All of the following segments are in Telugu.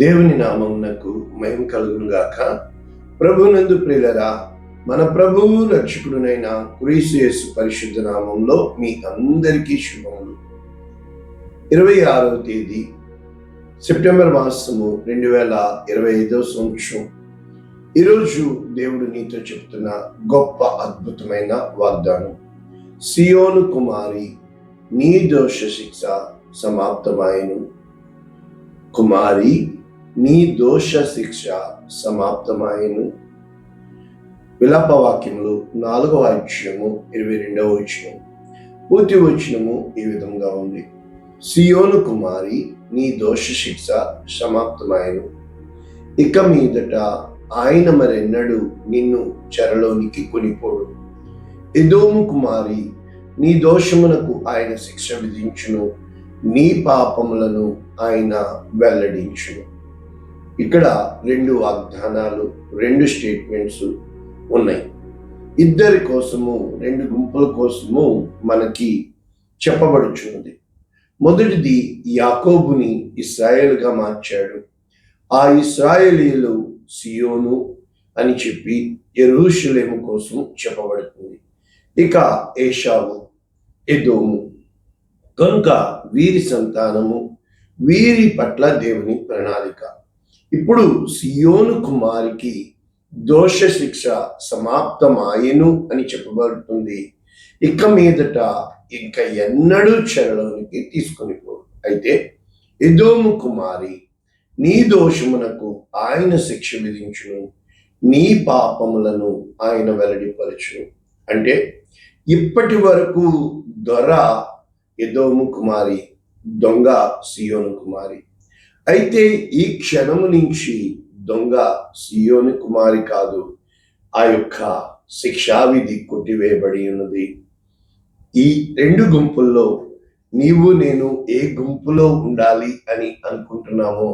దేవుని నామమునకు మహిమ కలుగును గాక. ప్రభునందు ప్రియులరా, మన ప్రభువు రక్షకుడునైన క్రీస్తు యేసు పరిశుద్ధ నామంలో మీ అందరికీ శుభములు. 26వ తేదీ సెప్టెంబర్ మాసము 2025 సంవత్సరం. ఈరోజు దేవుడు నీతో చెప్తున్న గొప్ప అద్భుతమైన వాగ్దానం. సియోను కుమారి, నీ దోష శిక్ష సమాప్తమాయెను. కుమారి, నీ దోష శిక్ష సమాప్తమాయెను. విలాపవాక్యములు 4వ అధ్యాయము 22వ వచనం. పూర్తి వచనము ఈ విధంగా ఉంది: సియోను కుమారి, నీ దోష శిక్ష సమాప్తమాయెను. ఇక మీదట ఆయన మరెన్నడూ నిన్ను చెరలోనికి కొనిపోడు. ఎదోము కుమారి, నీ దోషమునకు ఆయన శిక్ష విధించును, నీ పాపములను ఆయన వెల్లడించును. ఇక్కడ 2 వాగ్దానాలు, 2 స్టేట్మెంట్స్ ఉన్నాయి. ఇద్దరి కోసము, 2 గుంపుల కోసము మనకి చెప్పబడుచున్నది. మొదటిది, యాకోబుని ఇశ్రాయేలుగా మార్చాడు. ఆ ఇశ్రాయేలీయులు సియోను అని చెప్పి యెరూషలేము కోసం చెప్పబడుతుంది. ఇక ఏశావు, ఎదోము. కనుక వీరి సంతానము, వీరి పట్ల దేవుని ప్రణాళిక. ఇప్పుడు సియోను కుమారికి దోష శిక్ష సమాప్తమాయెను అని చెప్పబడుతుంది. ఇక మీదట ఇంకా ఎన్నడూ చెరలోనికి తీసుకొని పోడు. అయితే ఎదోము కుమారి, నీ దోషమునకు ఆయన శిక్ష విధించును, నీ పాపములను ఆయన వెల్లడిపరచును. అంటే ఇప్పటి వరకు దొర ఎదోము కుమారి, దొంగ సియోను కుమారి. అయితే ఈ క్షణము నుంచి దొంగ సియోను కుమారి కాదు, ఆ యొక్క శిక్షావిధి కొట్టివేయబడి ఉన్నది. ఈ 2 గుంపుల్లో నీవు నేను ఏ గుంపులో ఉండాలి అని అనుకుంటున్నామో,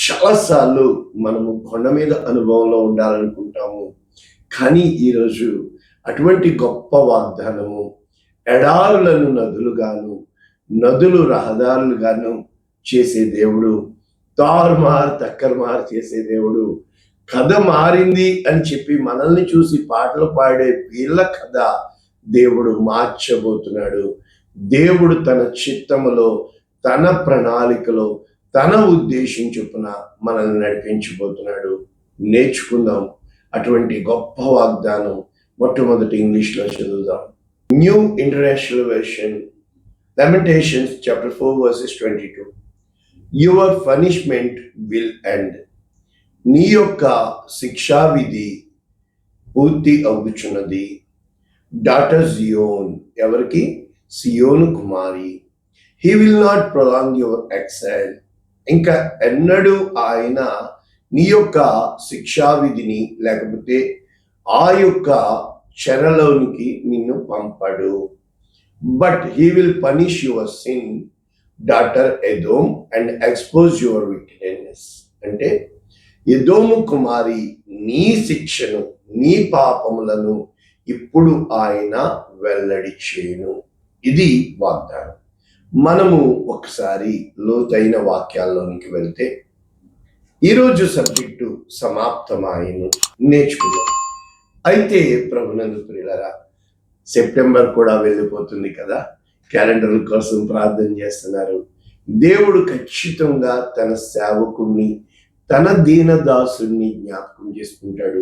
చాలాసార్లు మనము కొండ మీద అనుభవంలో ఉండాలనుకుంటాము. కానీ ఈరోజు అటువంటి గొప్ప వాగ్దానము, ఎడారులను నదులుగాను, నదులు రహదారులుగాను చేసే దేవుడు, తారుమారు తక్కరమారు చేసే దేవుడు, కథ మారింది అని చెప్పి మనల్ని చూసి పాటలు పాడే వీళ్ళ కథ దేవుడు మార్చబోతున్నాడు. దేవుడు తన చిత్తములో, తన ప్రణాళికలో, తన ఉద్దేశం చొప్పున మనల్ని నడిపించబోతున్నాడు. నేర్చుకుందాం అటువంటి గొప్ప వాగ్దానం. మొట్టమొదటి ఇంగ్లీష్లో చదువుదాం. New international version, Lamentations chapter 4 verses 22. Your punishment will end. నీ యొక్క శిక్షా విధి పూర్తి అవుచున్నది. డాటర్ సియోన్, ఎవరికి? సియోను కుమారి. He will not prolong your exile. ఇంకా ఎన్నడూ ఆయన నీ యొక్క శిక్షా విధిని, లేకపోతే ఆ యొక్క చెరలోనికి నిన్ను పంపడు. But he will punish your sin, daughter Edom, and expose your wickedness. అంటే ఎదోము కుమారి, నీ శిక్షను, నీ పాపములను ఇప్పుడు ఆయన వెల్లడి చేయును. ఇది వాగ్దానం. మనము ఒకసారి లోతైన వాక్యాల్లోనికి వెళ్తే, ఈరోజు సబ్జెక్టు సమాప్తమాయెను నేర్చుకుందాం. అయితే ప్రభునందు ప్రియులారా, సెప్టెంబర్ కూడా వెళ్ళిపోతుంది కదా. క్యాలెండర్ల కోసం ప్రార్థన చేస్తున్నారు. దేవుడు ఖచ్చితంగా తన సేవకుడిని, తన దీనదాసుని జ్ఞాపకం చేసుకుంటాడు.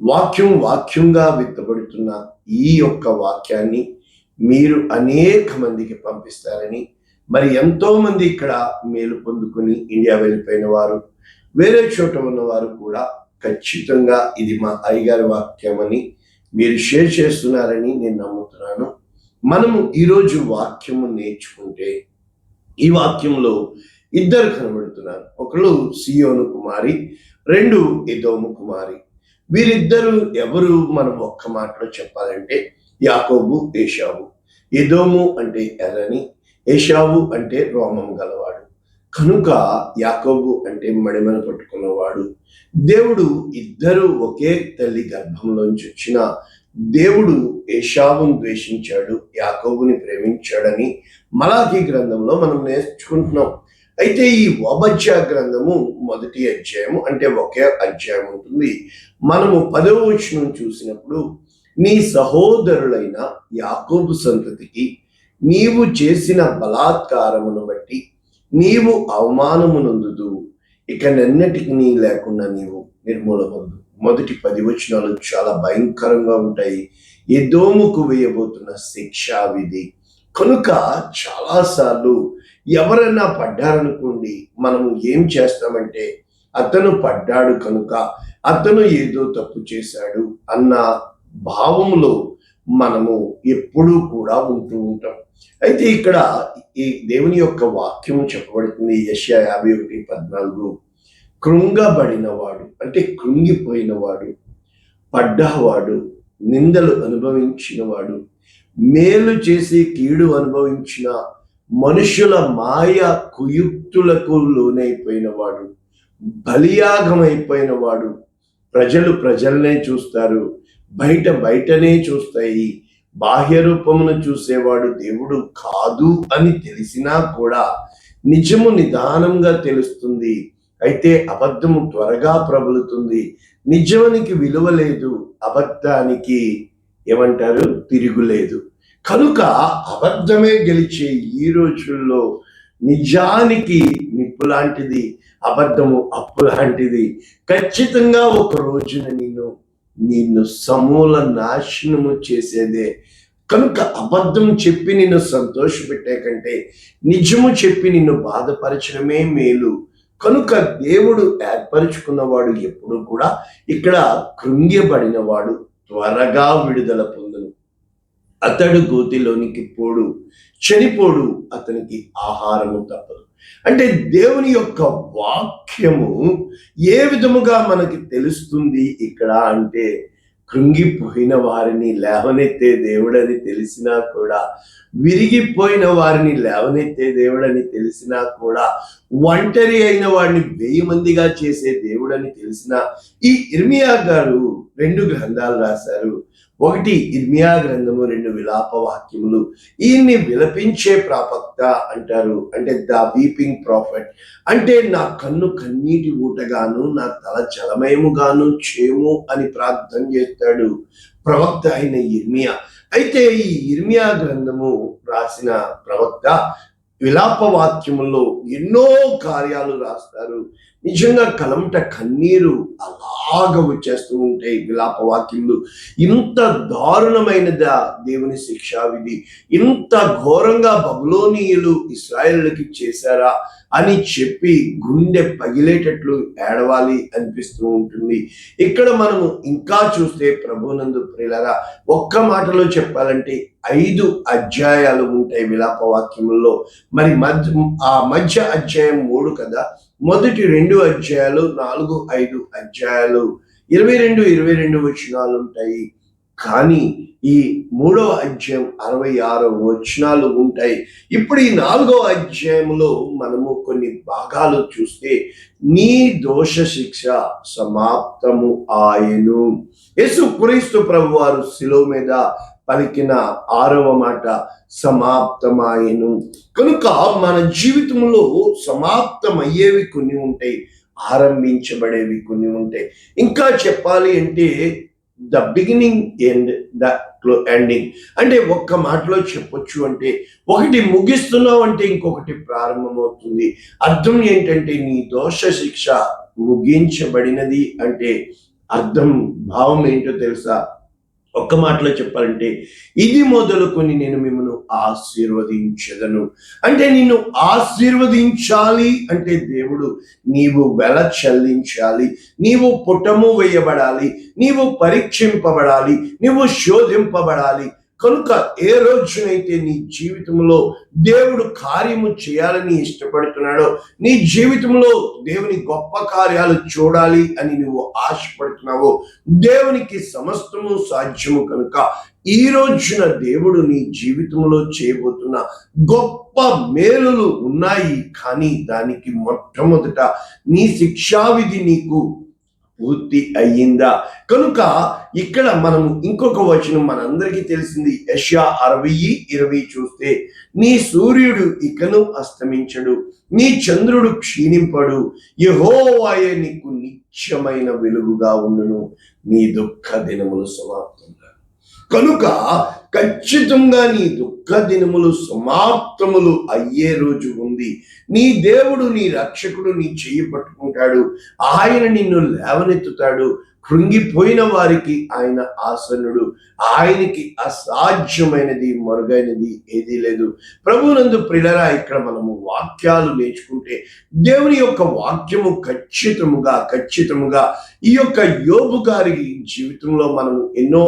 వాక్యంగా విత్తబడుతున్న ఈ యొక్క వాక్యాన్ని మీరు అనేక మందికి పంపిస్తారని, మరి ఎంతో మంది ఇక్కడ మేలు పొందుకుని ఇండియా వెళ్ళిపోయిన వారు, వేరే చోట ఉన్నవారు కూడా ఖచ్చితంగా ఇది మా అయ్యగారి వాక్యం అని మీరు షేర్ చేస్తున్నారని నేను నమ్ముతున్నాను. మనము ఈరోజు వాక్యము నేర్చుకుంటే, ఈ వాక్యంలో 2 కనబడుతున్నారు. ఒకళ్ళు సియోను కుమారి, 2 ఎదోము కుమారి. వీరిద్దరు ఎవరు? మనం ఒక్క మాటలో చెప్పాలంటే యాకోబు, ఏశావు. ఎదోము అంటే ఎర్రని, ఏశావు అంటే రోమం గలవాడు. కనుక యాకోబు అంటే మడిమను పట్టుకున్నవాడు. దేవుడు ఇద్దరు ఒకే తల్లి గర్భంలోంచి వచ్చిన దేవుడు ఏశావును ద్వేషించాడు, యాకోబుని ప్రేమించాడని మలాకీ గ్రంథంలో మనం నేర్చుకుంటున్నాం. అయితే ఈ ఓబద్యా గ్రంథము మొదటి అధ్యాయము, అంటే ఒకే అధ్యాయం ఉంటుంది. మనము 10వ వచనం చూసినప్పుడు, నీ సహోదరులైన యాకోబు సంతతికి నీవు చేసిన బలాత్కారమును బట్టి నీవు అవమానమునందుదు, ఇక నెన్నటికి నీ లేకుండా నీవు నిర్మూలమందు. మొదటి 10 వచనాలు చాలా భయంకరంగా ఉంటాయి. ఎదోముకు వేయబోతున్న శిక్షా విధి. కనుక చాలాసార్లు ఎవరైనా పడ్డారనుకోండి, మనము ఏం చేస్తామంటే, అతను పడ్డాడు కనుక అతను ఏదో తప్పు చేశాడు అన్న భావములో మనము ఎప్పుడూ కూడా ఉంటూ ఉంటాం. అయితే ఇక్కడ ఈ దేవుని యొక్క వాక్యం చెప్పబడుతుంది. యెషయా 51:14, కృంగబడినవాడు అంటే కృంగిపోయినవాడు, పడ్డవాడు, నిందలు అనుభవించినవాడు, మేలు చేసి కీడు అనుభవించిన మనుషుల మాయ కుయుక్తులకు లోనైపోయినవాడు, బలియాగమైపోయినవాడు. ప్రజలు ప్రజల్నే చూస్తారు, బయటనే చూస్తాయి. బాహ్య రూపమును చూసేవాడు దేవుడు కాదు అని తెలిసినా కూడా నిజము నిదానంగా తెలుస్తుంది. అయితే అబద్ధము త్వరగా ప్రబలుతుంది. నిజానికి విలువ లేదు, అబద్ధానికి ఏమంటారు, తిరుగులేదు. కనుక అబద్ధమే గెలిచే ఈ రోజుల్లో నిజానికి నిప్పు లాంటిది, అబద్ధము అప్పు లాంటిది. ఖచ్చితంగా ఒక రోజున నిన్ను సమూల నాశనము చేసేదే. కనుక అబద్ధం చెప్పి నిన్ను సంతోషపెట్టే కంటే నిజము చెప్పి నిన్ను బాధపరచడమే మేలు. కనుక దేవుడు ఏర్పరచుకున్నవాడు ఎప్పుడు కూడా ఇక్కడ కృంగిబడినవాడు త్వరగా విడుదల పొందును. అతడు గోతిలోనికి పోడు, చనిపోడు, అతనికి ఆహారము తప్పదు. అంటే దేవుని యొక్క వాక్యము ఏ విధముగా మనకి తెలుస్తుంది ఇక్కడ అంటే, కృంగిపోయిన వారిని లేవనెత్తే దేవుడని తెలిసినా కూడా, విరిగిపోయిన వారిని లేవనెత్తే దేవుడని తెలిసినా కూడా, ఒంటరి అయిన వాడిని 1000 మందిగా చేసే దేవుడని తెలిసినా, ఈ ఇర్మియా గారు 2 గ్రంథాలు రాశారు. ఒకటి ఇర్మియా గ్రంథము, 2 విలాప వాక్యములు. ఈయన్ని విలపించే ప్రవక్త అంటారు. అంటే ద వీపింగ్ ప్రాఫెట్. అంటే నా కన్ను కన్నీటి ఊటగాను, నా తల జలమయముగాను చేము అని ప్రార్థన చేస్తాడు ప్రవక్త అయిన ఇర్మియా. అయితే ఈ ఇర్మియా గ్రంథము రాసిన ప్రవక్త విలాప వాక్యముల్లో ఎన్నో కార్యాలు రాస్తారు. నిజంగా కలంట కన్నీరు అలాగ వచ్చేస్తూ ఉంటాయి విలాప వాక్యములు. ఇంత దారుణమైనదా దేవుని శిక్షా విధి, ఇంత ఘోరంగా బబులోనీయులు ఇశ్రాయేలుకి చేశారా అని చెప్పి గుండె పగిలేటట్లు ఏడవాలి అనిపిస్తూ ఉంటుంది. ఇక్కడ మనము ఇంకా చూస్తే ప్రభునందు ప్రియులారా, ఒక్క మాటలో చెప్పాలంటే 5 అధ్యాయాలు ఉంటాయి విలాప వాక్యముల్లో. మరి మధ్య అధ్యాయం 3 కదా. మొదటి 2 అధ్యాయాలు, 4, 5 అధ్యాయాలు 22 వచనాలు ఉంటాయి. కానీ ఈ 3వ అధ్యాయం 66 వచనాలు ఉంటాయి. ఇప్పుడు ఈ 4వ అధ్యాయంలో మనము కొన్ని భాగాలు చూస్తే, నీ దోష శిక్ష సమాప్తము ఆయను. యేసుక్రీస్తు ప్రభువారు శిలువ మీద పలికిన 6వ మాట సమాప్తమాయను. కనుక మన జీవితంలో సమాప్తమయ్యేవి కొన్ని ఉంటాయి, ఆరంభించబడేవి కొన్ని ఉంటాయి. ఇంకా చెప్పాలి అంటే the beginning and the ending. అంటే ఒక్క మాటలో చెప్పొచ్చు అంటే, ఒకటి ముగిస్తున్నావు అంటే ఇంకొకటి ప్రారంభమవుతుంది. అర్థం ఏంటంటే, నీ దోష శిక్ష ముగించబడినది అంటే అర్థం, భావం ఏంటో తెలుసా? ఒక్క మాటలో చెప్పాలంటే, ఇది మొదలుకొని నేను మిమ్మల్ని ఆశీర్వదించదను. అంటే నిన్ను ఆశీర్వదించాలి అంటే దేవుడు, నీవు వెల చెల్లించాలి, నీవు పుటము వేయబడాలి, నీవు పరీక్షింపబడాలి, నీవు శోధింపబడాలి. కనుక ఏ రోజునైతే నీ జీవితంలో దేవుడు కార్యము చేయాలని ఇష్టపడుతున్నాడో, నీ జీవితంలో దేవుని గొప్ప కార్యాలు చూడాలి అని నువ్వు ఆశపడుతున్నావో, దేవునికి సమస్తము సాధ్యము. కనుక ఈ రోజున దేవుడు నీ జీవితంలో చేయబోతున్న గొప్ప మేలులు ఉన్నాయి. కానీ దానికి మొట్టమొదట నీ శిక్షావిధి నీకు పూర్తి అయ్యిందా? కనుక ఇక్కడ మనము ఇంకొక వచనం మనందరికీ తెలిసింది, యెషయా 60:20 చూస్తే, నీ సూర్యుడు ఇకను అస్తమించడు, నీ చంద్రుడు క్షీణింపడు, యెహోవాయే నీకు నిత్యమైన వెలుగుగా ఉండును, నీ దుఃఖ దినములు సమాప్తం. కనుక ఖచ్చితంగా నీ దుఃఖ దినములు సమాప్తములు అయ్యే రోజు ఉంది. నీ దేవుడు, నీ రక్షకుడు నీ చెయ్యి పట్టుకుంటాడు, ఆయన నిన్ను లేవనెత్తుతాడు. కృంగిపోయిన వారికి ఆయన ఆసనుడు, ఆయనకి అసాధ్యమైనది మరుగైనది ఏదీ లేదు. ప్రభునందు ప్రియులారా, ఇక్కడ మనము వాక్యాలు నేర్చుకుంటే దేవుని యొక్క వాక్యము ఖచ్చితముగా ఈ యొక్క యోబు గారి జీవితంలో మనము ఎన్నో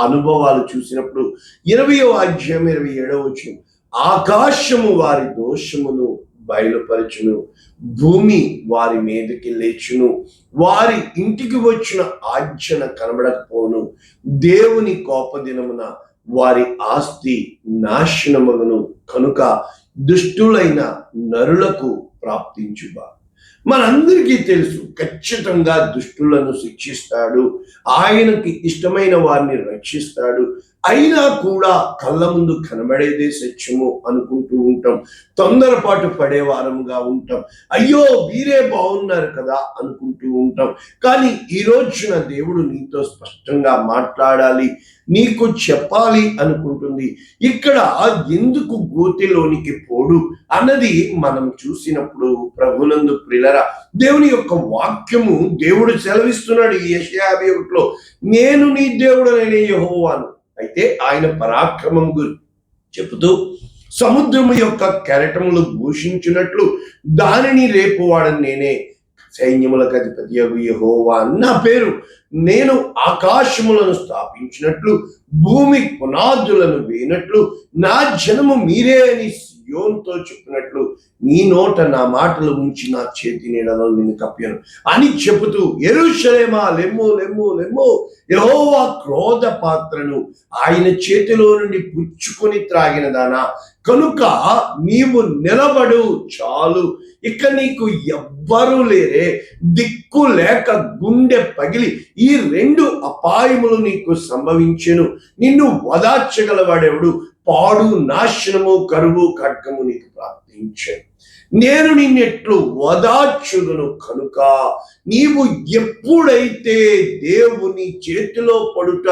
అనుభవాలు చూసినప్పుడు 20వ అధ్యాయం 27వ వచనం, ఆకాశము వారి దోషమును బయలుపరచును, భూమి వారి మీదకి లేచును, వారి ఇంటికి వచ్చిన ఆజ్ఞన కనబడకపోను, దేవుని కోపదినమున వారి ఆస్తి నాశనమగును, కనుక దుష్టులైన నరులకు ప్రాప్తించుబా. మనందరికీ తెలుసు, ఖచ్చితంగా దుష్టులను శిక్షిస్తాడు, ఆయనకి ఇష్టమైన వారిని రక్షిస్తాడు. అయినా కూడా కళ్ళ ముందు కనబడేదే సత్యము అనుకుంటూ ఉంటాం, తొందరపాటు పడేవారముగా ఉంటాం, అయ్యో వీరే బాగున్నారు కదా అనుకుంటూ ఉంటాం. కానీ ఈ రోజున దేవుడు నీతో స్పష్టంగా మాట్లాడాలి, నీకు చెప్పాలి అనుకుంటుంది. ఇక్కడ ఎందుకు గోతిలోనికి పోడు అన్నది మనం చూసినప్పుడు, ప్రభునందు ప్రియులారా, దేవుని యొక్క వాక్యము దేవుడు సెలవిస్తున్నాడు ఈ యెషయా 51లో, నేను నీ దేవుడనైన యెహోవాను. అయితే ఆయన పరాక్రమం గురించి చెబుతూ, సముద్రము యొక్క కెరటములు ఘోషించినట్లు దానిని రేపువాడని నేనే, సైన్యములకు అధిపతి యెహోవా నా పేరు, నేను ఆకాశములను స్థాపించినట్లు భూమి పునాదులను వేయనట్లు నా జనము మీరే అని సియోనుతో చెప్పినట్లు నీ నోట నా మాటలు ఉంచి నా చేతి నీడలో నిన్ను కప్పాను అని చెబుతూ, యెరూషలేమా లెమ్ము లెమ్ము లెమ్ము, యెహోవా క్రోధ పాత్రను ఆయన చేతిలో నుండి పుచ్చుకొని త్రాగిన దానా, కనుక నీవు నిలబడు చాలు, ఇక నీకు ఎవ్వరూ లేరే, దిక్కు లేక గుండె పగిలి ఈ 2 అపాయములు నీకు సంభవించెను, నిన్ను వదార్చగలవాడెవడు, పాడు నాశనము కరువు ఖడ్గము నీకు ప్రాప్తించాను, నేను నిన్నెట్లు వదార్చుదును, కనుక నీవు ఎప్పుడైతే దేవుని చేతిలో పడుట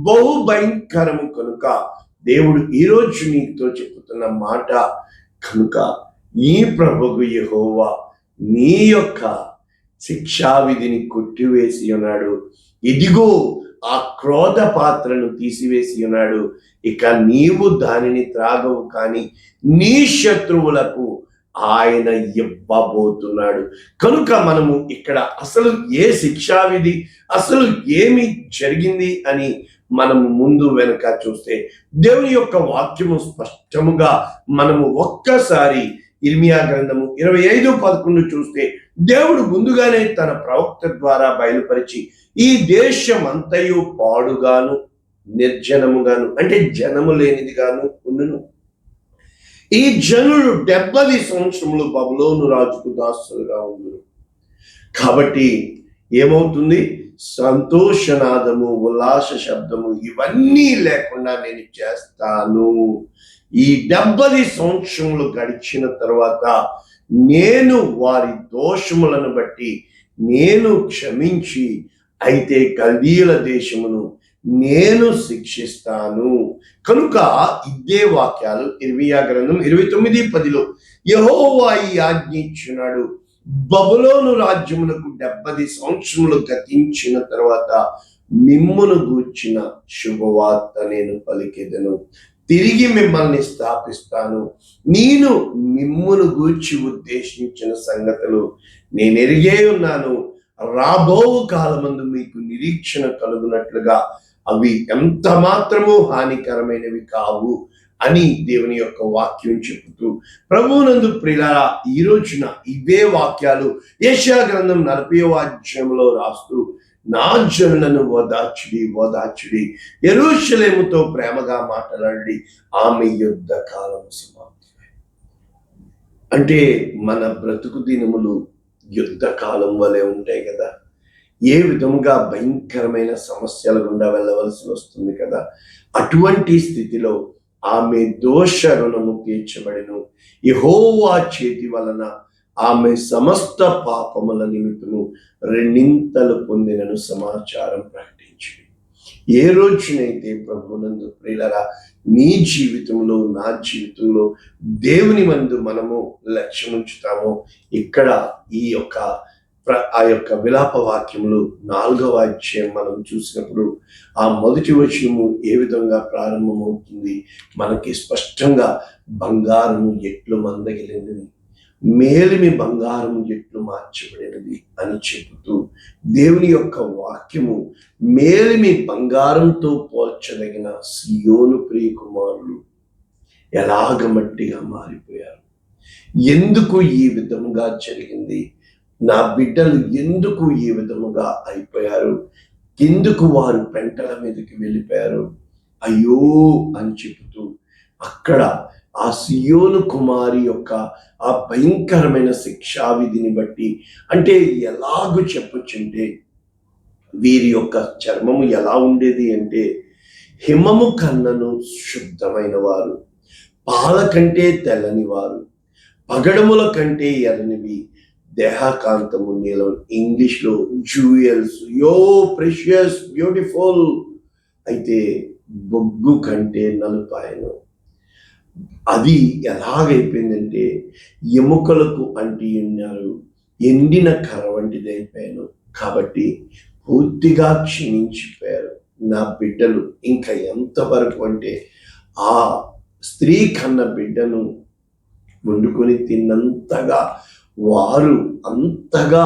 బహు భయంకరము, కనుక దేవుడు ఈరోజు నీతో చెబుతున్న మాట, కనుక ఈ ప్రభువు యెహోవా నీ యొక్క శిక్షా విధిని కొట్టివేసి ఉన్నాడు, ఇదిగో ఆ క్రోధ పాత్రను తీసివేసి ఉన్నాడు, ఇక నీవు దానిని త్రాగవు, కానీ నీ శత్రువులకు ఆయన ఇవ్వబోతున్నాడు. కనుక మనము ఇక్కడ అసలు ఏ శిక్షా విధి, అసలు ఏమి జరిగింది అని మనము ముందు వెనక చూస్తే, దేవుని యొక్క వాక్యము స్పష్టముగా మనము ఒక్కసారి ఇర్మియా గ్రంథము 25:11 చూస్తే, దేవుడు ముందుగానే తన ప్రవక్త ద్వారా బయలుపరిచి, ఈ దేశం అంతయు పాడుగాను నిర్జనముగాను, అంటే జనము లేనిదిగాను ఉండును, ఈ జనులు 70 సంవత్సరములు బబులోను రాజుకు దాసులుగా ఉండును. కాబట్టి ఏమవుతుంది, సంతోషనాదము ఉల్లాస శబ్దము ఇవన్నీ లేకుండా నేను చేస్తాను. ఈ 70 సంవత్సరములు గడిచిన తర్వాత నేను వారి దోషములను బట్టి నేను క్షమించి, అయితే కల్దీయుల దేశమును నేను శిక్షిస్తాను. కనుక ఇదే వాక్యాలు ఇర్మియా గ్రంథం 29:10లో యెహోవా ఈ ఆజ్ఞ ఇచ్చున్నాడు, బబులోను రాజ్యమునకు 70 సంవత్సరములు గతించిన తర్వాత మిమ్మును గూర్చిన శుభవార్త నేను పలికెదను, తిరిగి మిమ్మల్ని స్థాపిస్తాను, నేను మిమ్మును గూర్చి ఉద్దేశించిన సంగతులు నేను ఎరిగే ఉన్నాను, రాబో కాలమందు మీకు నిరీక్షణ కలుగునట్లుగా అవి ఎంత మాత్రమూ హానికరమైనవి కావు అని దేవుని యొక్క వాక్యం చెబుతూ, ప్రభువునందు ప్రియులారా, ఈ రోజున ఇవే వాక్యాలు యెషయా గ్రంథం 40వ అధ్యాయంలో రాస్తూ, నా జనులను ఓదార్చుడి, యెరూషలేముతో ప్రేమగా మాట్లాడి, ఆమె యుద్ధ కాలం సమాప్తి. అంటే మన బ్రతుకు దినములు యుద్ధ కాలం వలె ఉంటాయి కదా. ఏ విధముగా భయంకరమైన సమస్యల గుండా వెళ్ళవలసి వస్తుంది కదా. అటువంటి స్థితిలో ఆమె దోష రుణము తీర్చబడెను. యెహోవా చేతి వలన ఆమె సమస్త పాపముల నిమిత్తము రెండింతలు పొందినను సమాచారం ప్రకటించింది. ఏ రోజునైతే ప్రభువునందు ప్రియులరా నీ జీవితంలో, నా జీవితంలో దేవుని మందు మనము లక్ష్యం ఉంచుతామో, ఇక్కడ ఈ యొక్క ఆ యొక్క విలాప వాక్యములు 4వ అధ్యాయం మనం చూసినప్పుడు ఆ మొదటి వచనము ఏ విధంగా ప్రారంభమవుతుంది, మనకి స్పష్టంగా బంగారము ఎట్లు మందగిలినది, మేలిమి బంగారం ఎట్లు మార్చబడినది అని చెబుతూ దేవుని యొక్క వాక్యము మేలిమి బంగారంతో పోల్చదగిన సియోను ప్రియ కుమారులు ఎలాగ మట్టిగా మారిపోయారు. ఎందుకు ఈ విధముగా జరిగింది, నా బిడ్డలు ఎందుకు ఈ విధముగా అయిపోయారు, ఎందుకు వారు పెంటల మీదకి వెళ్ళిపోయారు, అయ్యో అని చెబుతూ అక్కడ ఆ సియోను కుమారి యొక్క ఆ భయంకరమైన శిక్షావిధిని బట్టి, అంటే ఎలాగూ చెప్పొచ్చుంటే వీరి యొక్క చర్మము ఎలా ఉండేది అంటే హిమము కన్నను శుద్ధమైన వారు, పాల కంటే తెల్లని వారు, పగడముల కంటే ఎర్రనివి, దేహకాంతము నీలం, ఇంగ్లీష్లో జ్యూయల్స్, యో ప్రెషియస్ బ్యూటిఫుల్, అయితే బొగ్గు కంటే నలుపాయను. అది ఎలాగైపోయిందంటే ఎముకలకు అంటి ఉన్నారు, ఎండిన కర్ర వంటిదైపోయాను. కాబట్టి పూర్తిగా క్షీణించిపోయారు నా బిడ్డలు. ఇంకా ఎంతవరకు అంటే ఆ స్త్రీ కన్న బిడ్డను వండుకొని తిన్నంతగా వారు అంతగా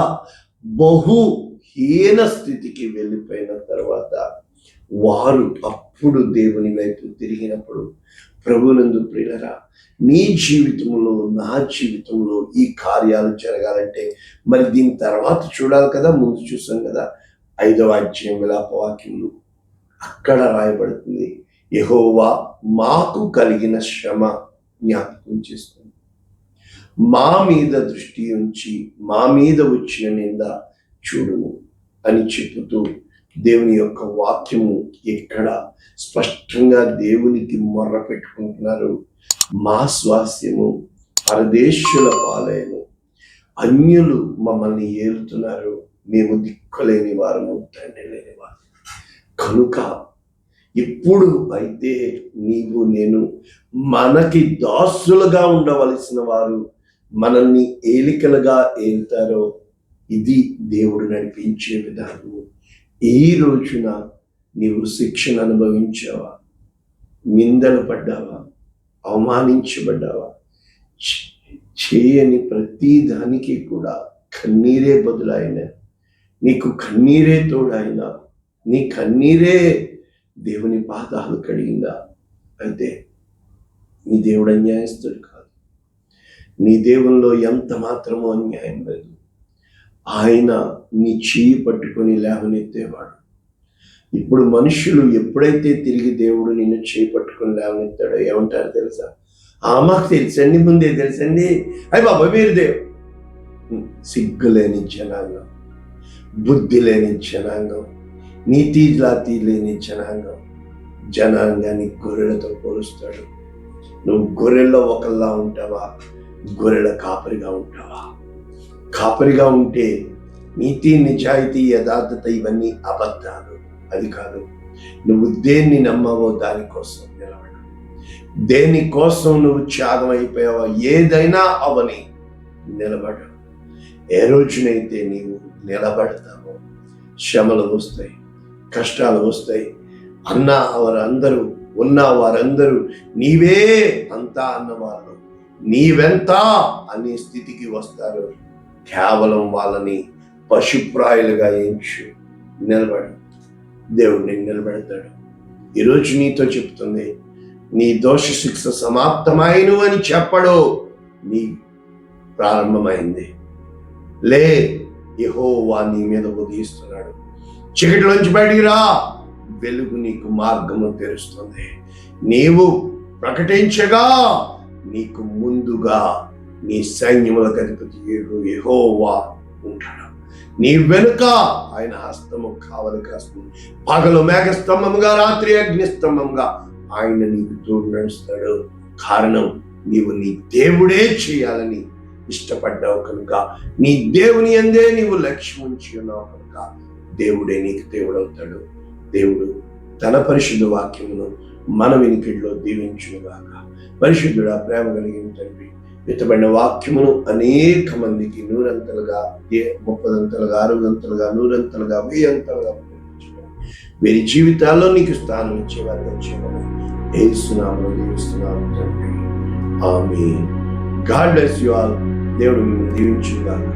బహుహీన స్థితికి వెళ్ళిపోయిన తర్వాత వారు అప్పుడు దేవుని వైపు తిరిగినప్పుడు, ప్రభునందు ప్రియులరా నీ జీవితంలో, నా జీవితంలో ఈ కార్యాలు జరగాలంటే మరి దీని తర్వాత చూడాలి కదా. ముందు చూసాం కదా 5వ అధ్యాయం విలాప వాక్యములు, అక్కడ రాయబడుతుంది యెహోవా మాకు కలిగిన శ్రమ జ్ఞాపకం చేస్తుంది, మా మీద దృష్టి ఉంచి మా మీద వచ్చిన నింద చూడుము అని చెబుతూ దేవుని యొక్క వాక్యము ఇక్కడ స్పష్టంగా దేవునికి మొర్ర పెట్టుకుంటున్నారు. మా స్వాస్యము పరదేశుల పాలైను, అన్యులు మమ్మల్ని ఏలుతున్నారు, మేము దిక్కులేని వారము, తండ్రి లేని వారు. కనుక ఇప్పుడు అయితే నీవు నేను మనకి దాసులుగా ఉండవలసిన వారు మనల్ని ఏలికలుగా ఏలుతారో, ఇది దేవుడు నడిపించే విధానము. ఈ రోజున నీవు శిక్షను అనుభవించావా, నిందలు పడ్డావా, అవమానించబడ్డావా, చేయని ప్రతి దానికి కూడా కన్నీరే బదులైన, నీకు కన్నీరే తోడైన, నీ కన్నీరే దేవుని పాదాలు కడిగిందా, అయితే నీ దేవుడు అన్యాయస్తుడు కాదు. నీ దేవునిలో ఎంత మాత్రమో అన్యాయం లేదు. ఆయన నీ చెయ్యి పట్టుకొని లేవనెత్తేవాడు. ఇప్పుడు మనుషులు ఎప్పుడైతే తిరిగి దేవుడు నిన్ను చేయి పట్టుకొని లేవనెత్తాడో ఏమంటారు తెలుసా, మాకు తెలుసండి, ముందే తెలుసండి, అయ్యి బాబా మీరు సిగ్గులేని జనాంగం, బుద్ధి లేని జనాంగం, నీతి జాతి లేని జనాంగాన్ని గొర్రెలతో పోలుస్తాడు. నువ్వు గొర్రెల్లో ఒకళ్ళా ఉంటావా, గొర్రెల కాపరిగా ఉంటావా? కాపరిగా ఉంటే నీతి, నిజాయితీ, యథార్థత ఇవన్నీ అబద్ధాలు. అది కాదు. నువ్వు దేన్ని నమ్మావో దానికోసం నిలబడు. దేనికోసం నువ్వు త్యాగం అయిపోయావో ఏదైనా అవని నిలబడు. ఏ రోజునైతే నీవు నిలబడతావో శ్రమలు వస్తాయి, కష్టాలు వస్తాయి. వారందరూ ఉన్న వారందరూ నీవే అంతా అన్నవాళ్ళు నీవెంత అనే స్థితికి వస్తారు. కేవలం వాళ్ళని పశుప్రాయులుగా ఎంచు, నిలబడు. దేవుడు నేను నిలబెడతాడు. ఈరోజు నీతో చెప్తుంది, నీ దోష శిక్ష సమాప్తమైను అని చెప్పడు, నీ ప్రారంభమైంది. లే, యెహోవా నీ మీద ఉదయిస్తున్నాడు. చీకటిలోంచి బయటికి రా, వెలుగు నీకు మార్గము తెరుస్తుంది. నీవు ప్రకటించగా నీకు ముందుగా నీ సైన్యములకు అధిపతి యెహోవా ఉంటాడు. నీ వెనుక ఆయన హస్తము కావలి కాస్తుంది. పగలు మేఘస్తంభముగా, రాత్రి అగ్నిస్తంభంగా ఆయన నీకు తోడు నడుస్తాడు. కారణం, నీవు నీ దేవుడే చేయాలని ఇష్టపడ్డావు కనుక, నీ దేవుని అందే నీవు లక్ష్యం ఉంచి ఉన్నావు కనుక దేవుడే నీకు దేవుడవుతాడు. దేవుడు తన పరిశుద్ధ వాక్యమును మన వినికిడిలో దీవించునుగాక. పరిశుద్ధుడా, ప్రేమ కలిగిన తండ్రి, విత్తబడిన వాక్యమును అనేక మందికి 100 30 60 100 1000 వీరి జీవితాల్లో నీకు స్థానం ఇచ్చేవారు వచ్చేవారు యేసునామములో దీవిస్తున్నాము తండ్రి. ఆమేన్. God bless you all. దేవుడు మిమ్మల్ని దీవించుగాక.